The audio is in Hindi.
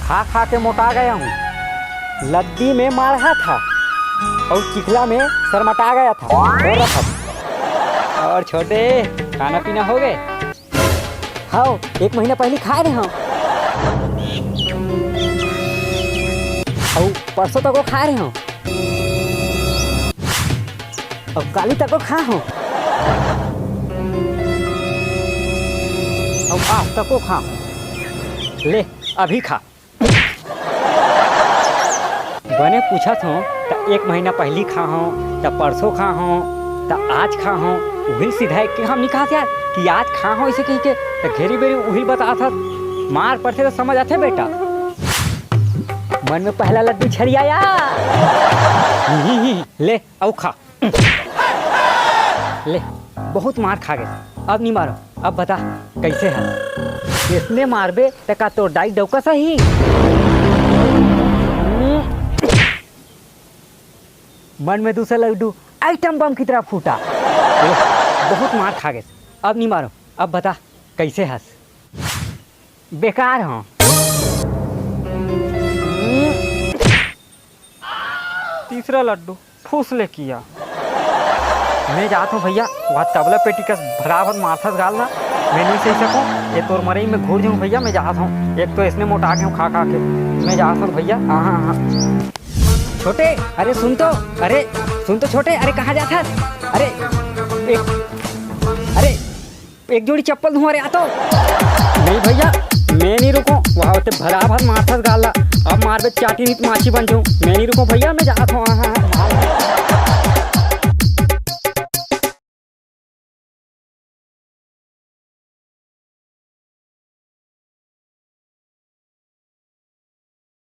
खा खा के मोटा गया हूँ। लद्दी में मारा था और चिखला में सरमटा गया था। और रखा और छोटे खाना पीना हो गए? हाँ, 1 महीना पहले खाए रहे हम और परसों तक वो खा रहे हो और काली तक को खा हो और आज तक को खा। ले अभी खा। बने पूछा था तो 1 महीना पहले खा हो तो परसों खा हो तो आज खा हो। उहिल सीधा कि हम नहीं कहा यार कि आज खा हो इसे कही के तो घेरी बेरी उहिल बता था। मार पड़ते तो समझ आते बेटा। मन में पहला लड्डू छरियाया। ले आओ खा। ले बहुत मार खा गए, अब नहीं मारो। अब बता कैसे है? इसने मारबे तो का तो डाई डौका सही। मन में दूसरा लड्डू आइटम बम की तरह फूटा। बहुत मार खा गए, अब नहीं मारो। अब बता कैसे हंस? बेकार हो। तीसरा लड्डू फूस ले किया। मैं जाता हूँ भैया, वहाँ तबला पेटी का भराभर माथस गालना मैं नहीं सही सकूँ। ये तोर मरई में घूर जाऊँ भैया। मैं जाता हूँ, एक तो इसने मोटा के हूँ खा खा के। मैं जाता हूँ भैया। हाँ हाँ हाँ छोटे, अरे सुन तो, अरे सुन तो छोटे। अरे कहाँ जाता? अरे एक जोड़ी चप्पल दूँ। अरे आता नहीं भैया, मैं नहीं रुकूँ। वहाँ होते भराभर माथस गाला। अब मारबे चाटी नहीं तो माछी बन जाऊँ। मैं नहीं रुकूँ भैया, मैं जाता हूँ। हाँ हाँ हाँ।